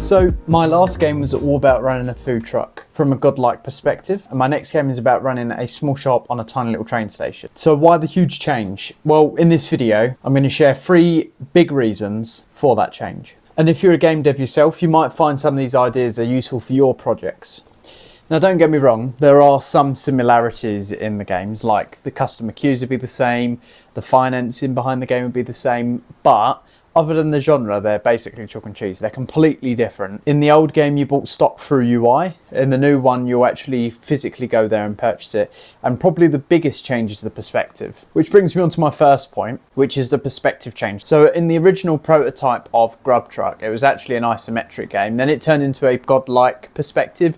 So my last game was all about running a food truck from a godlike perspective, and my next game is about running a small shop on a tiny little train station. So why the huge change? Well, in this video, I'm going to share 3 big reasons for that change. And if you're a game dev yourself, you might find some of these ideas are useful for your projects. Now, don't get me wrong, there are some similarities in the games, like the customer queues would be the same, the financing behind the game would be the same, but other than the genre, they're basically chalk and cheese. They're completely different. In the old game, you bought stock through UI. In the new one, you'll actually physically go there and purchase it. And probably the biggest change is the perspective, which brings me on to my first point, which is the perspective change. So in the original prototype of Grub Truck, it was actually an isometric game. Then it turned into a godlike perspective.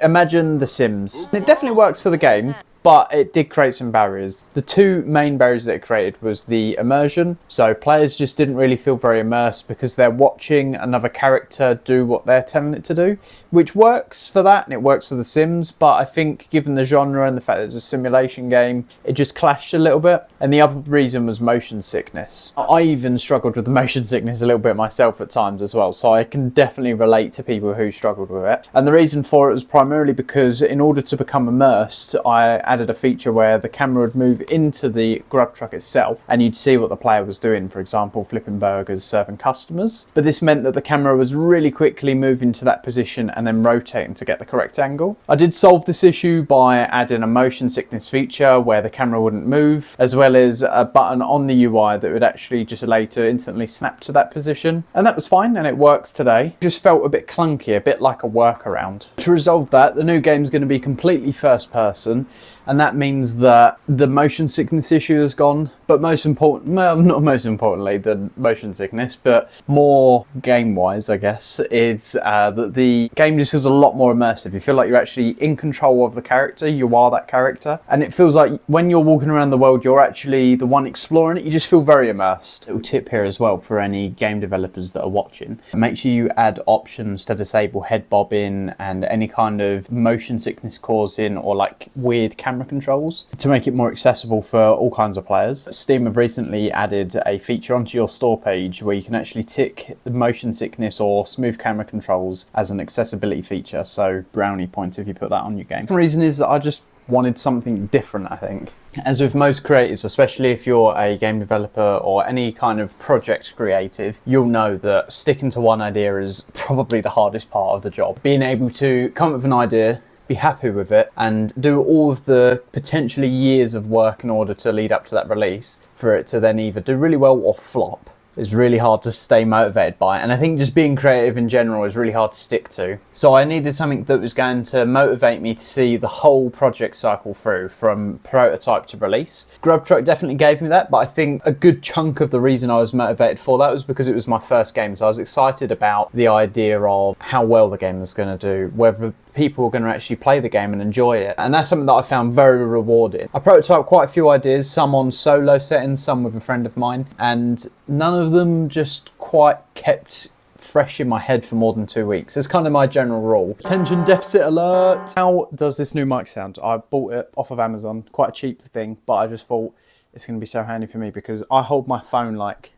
Imagine The Sims. It definitely works for the game, but it did create some barriers. The 2 main barriers that it created was the immersion. So players just didn't really feel very immersed because they're watching another character do what they're telling it to do, which works for that and it works for The Sims. But I think given the genre and the fact that it was a simulation game, it just clashed a little bit. And the other reason was motion sickness. I even struggled with the motion sickness a little bit myself at times as well. So I can definitely relate to people who struggled with it. And the reason for it was primarily because in order to become immersed, I added a feature where the camera would move into the Grub Truck itself and you'd see what the player was doing, for example flipping burgers, serving customers. But this meant that the camera was really quickly moving to that position and then rotating to get the correct angle. I did solve this issue by adding a motion sickness feature where the camera wouldn't move, as well as a button on the UI that would actually just allow you to instantly snap to that position, and that was fine and it works today. It just felt a bit clunky, a bit like a workaround. To resolve that, the new game is going to be completely first person, and that means that the motion sickness issue is gone. But most important, well, not most importantly the motion sickness, but more game-wise, I guess, is that the game just feels a lot more immersive. You feel like you're actually in control of the character, you are that character. And it feels like when you're walking around the world, you're actually the one exploring it. You just feel very immersed. Little tip here as well for any game developers that are watching. Make sure you add options to disable head bobbing and any kind of motion sickness causing or like weird camera controls to make it more accessible for all kinds of players. Steam have recently added a feature onto your store page where you can actually tick the motion sickness or smooth camera controls as an accessibility feature. So brownie points if you put that on your game. The reason is that I just wanted something different, I think. As with most creatives, especially if you're a game developer or any kind of project creative, you'll know that sticking to one idea is probably the hardest part of the job. Being able to come up with an idea, be happy with it, and do all of the potentially years of work in order to lead up to that release for it to then either do really well or flop is really hard to stay motivated by. And I think just being creative in general is really hard to stick to. So I needed something that was going to motivate me to see the whole project cycle through from prototype to release. Grub Truck definitely gave me that, but I think a good chunk of the reason I was motivated for that was because it was my first game. So I was excited about the idea of how well the game was going to do, whether people are going to actually play the game and enjoy it. And that's something that I found very rewarding. I prototyped quite a few ideas, some on solo settings, some with a friend of mine, and none of them just quite kept fresh in my head for more than 2 weeks. It's kind of my general rule. Attention deficit alert. How does this new mic sound? I bought it off of Amazon, quite a cheap thing, but I just thought it's going to be so handy for me because I hold my phone like,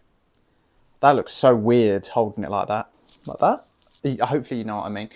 that looks so weird holding it like that. Like that? Hopefully you know what I mean.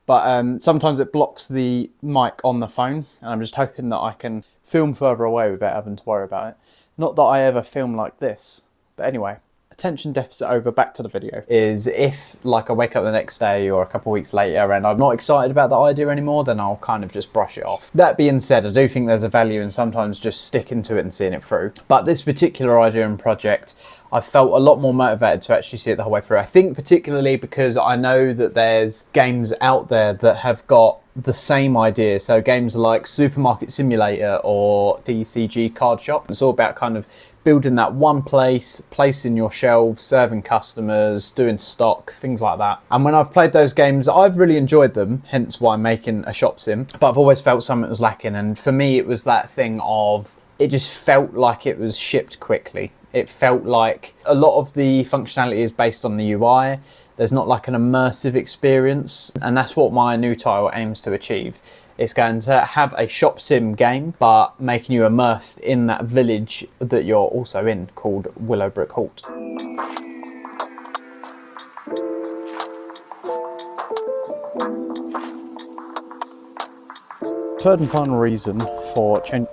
But sometimes it blocks the mic on the phone, and I'm just hoping that I can film further away without having to worry about it. Not that I ever film like this, but anyway, attention deficit over, back to the video, is if like I wake up the next day or a couple of weeks later and I'm not excited about the idea anymore, then I'll kind of just brush it off. That being said, I do think there's a value in sometimes just sticking to it and seeing it through. But this particular idea and project, I felt a lot more motivated to actually see it the whole way through. I think particularly because I know that there's games out there that have got the same idea. So games like Supermarket Simulator or DCG Card Shop. It's all about kind of building that one place, placing your shelves, serving customers, doing stock, things like that. And when I've played those games, I've really enjoyed them, hence why I'm making a shop sim. But I've always felt something was lacking. And for me, it was that thing of, it just felt like it was shipped quickly. It felt like a lot of the functionality is based on the UI. There's not like an immersive experience, and that's what my new title aims to achieve. It's going to have a shop sim game, but making you immersed in that village that you're also in, called Willowbrick Halt. Third and final reason for change.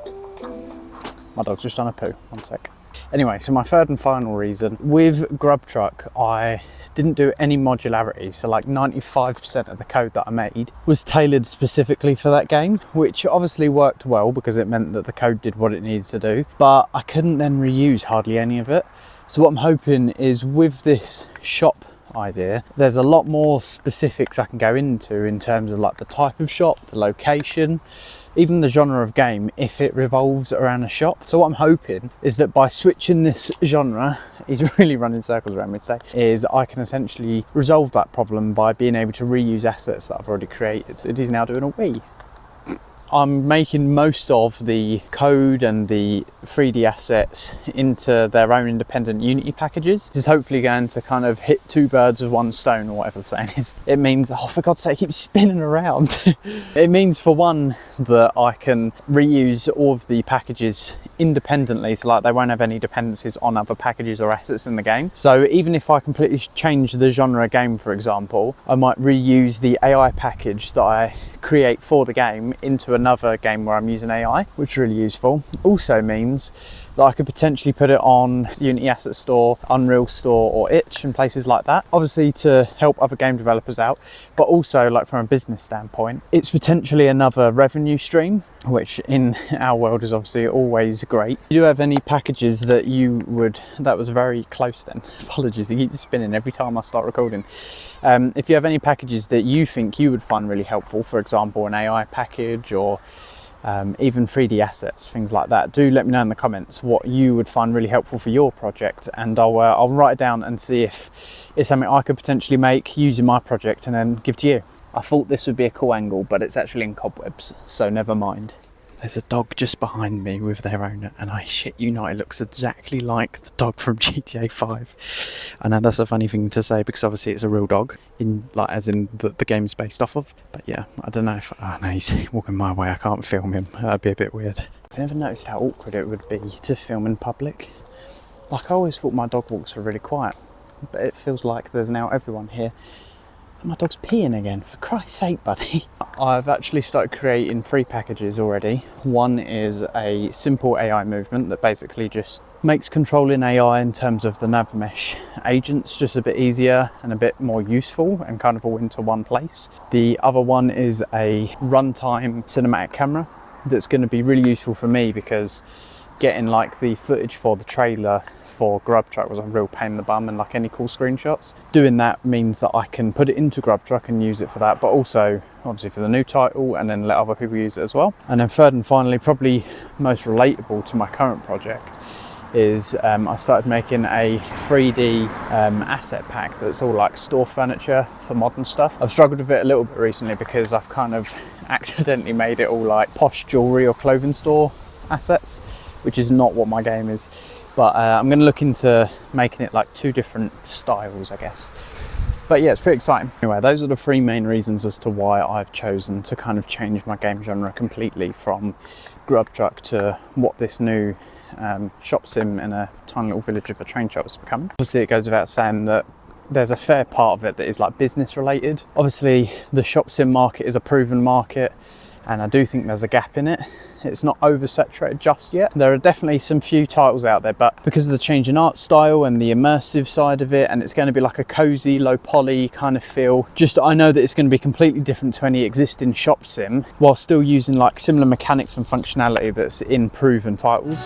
My dog's just done a poo, one sec. Anyway, so my third and final reason, with GrubTruck, I didn't do any modularity. So like 95% of the code that I made was tailored specifically for that game, which obviously worked well because it meant that the code did what it needed to do, but I couldn't then reuse hardly any of it. So what I'm hoping is with this shop idea, there's a lot more specifics I can go into in terms of like the type of shop, the location, even the genre of game if it revolves around a shop. So what I'm hoping is that by switching this genre, he's really running circles around me today, is I can essentially resolve that problem by being able to reuse assets that I've already created. It is now doing a wee. I'm making most of the code and the 3D assets into their own independent Unity packages. This is hopefully going to kind of hit two birds with one stone, or whatever the saying is. It means, oh for God's sake, it keeps spinning around. It means for one that I can reuse all of the packages independently, so like they won't have any dependencies on other packages or assets in the game. So even if I completely change the genre game, for example, I might reuse the AI package that I create for the game into another game where I'm using AI, which is really useful. Also means that I could potentially put it on Unity Asset Store, Unreal Store or Itch and places like that, obviously to help other game developers out, but also like from a business standpoint, it's potentially another revenue stream, which in our world is obviously always great. Do you have any packages that you would, that was very close then, apologies, they keep spinning every time I start recording. If you have any packages that you think you would find really helpful, for example an AI package or even 3D assets, things like that, do let me know in the comments what you would find really helpful for your project, and I'll write it down and see if it's something I could potentially make using my project and then give to you. I thought this would be a cool angle, but it's actually in cobwebs, so never mind. There's a dog just behind me with their owner, and I shit you not, it looks exactly like the dog from GTA 5. I know that's a funny thing to say because obviously it's a real dog, in like as in the game's based off of. But yeah, I don't know if, oh no, he's walking my way, I can't film him, that'd be a bit weird. I've never noticed how awkward it would be to film in public. Like I always thought my dog walks were really quiet, but it feels like there's now everyone here. My dog's peeing again, for Christ's sake, buddy. I've actually started creating 3 packages already. One is a simple AI movement that basically just makes controlling AI in terms of the NavMesh agents just a bit easier and a bit more useful and kind of all into one place. The other one is a runtime cinematic camera that's going to be really useful for me because getting like the footage for the trailer for GrubTruck was a real pain in the bum, and like any cool screenshots. Doing that means that I can put it into GrubTruck and use it for that, but also obviously for the new title, and then let other people use it as well. And then third and finally, probably most relatable to my current project, is I started making a 3D asset pack that's all like store furniture for modern stuff. I've struggled with it a little bit recently because I've kind of accidentally made it all like posh jewelry or clothing store assets, which is not what my game is. But I'm going to look into making it like 2 different styles, I guess. But yeah, it's pretty exciting. Anyway, those are the 3 main reasons as to why I've chosen to kind of change my game genre completely from GrubTruck to what this new shop sim in a tiny little village of a train shop has become. Obviously, it goes without saying that there's a fair part of it that is like business related. Obviously, the shop sim market is a proven market, and I do think there's a gap in it. It's not oversaturated just yet. There are definitely some few titles out there, but because of the change in art style and the immersive side of it, and it's going to be like a cozy, low poly kind of feel, just I know that it's going to be completely different to any existing shop sim, while still using like similar mechanics and functionality that's in proven titles.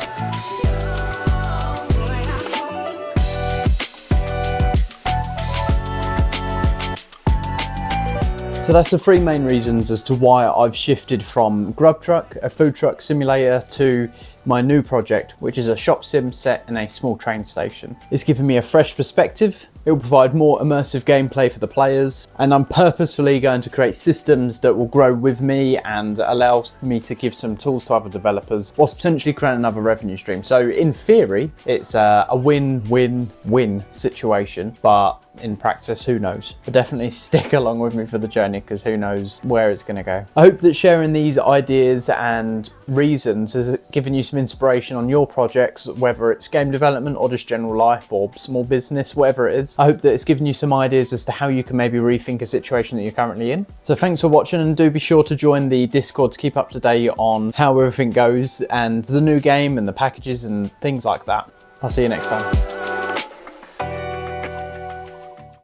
So that's the 3 main reasons as to why I've shifted from GrubTruck, a food truck simulator, to my new project, which is a shop sim set in a small train station. It's given me a fresh perspective. It will provide more immersive gameplay for the players, and I'm purposefully going to create systems that will grow with me and allow me to give some tools to other developers, whilst potentially create another revenue stream. So in theory, it's a win-win-win situation, but in practice, who knows? But definitely stick along with me for the journey, because who knows where it's going to go. I hope that sharing these ideas and reasons has given you some some inspiration on your projects, whether it's game development or just general life or small business, whatever it is. I hope that it's given you some ideas as to how you can maybe rethink a situation that you're currently in. So thanks for watching, and do be sure to join the Discord to keep up to date on how everything goes and the new game and the packages and things like that. I'll see you next time.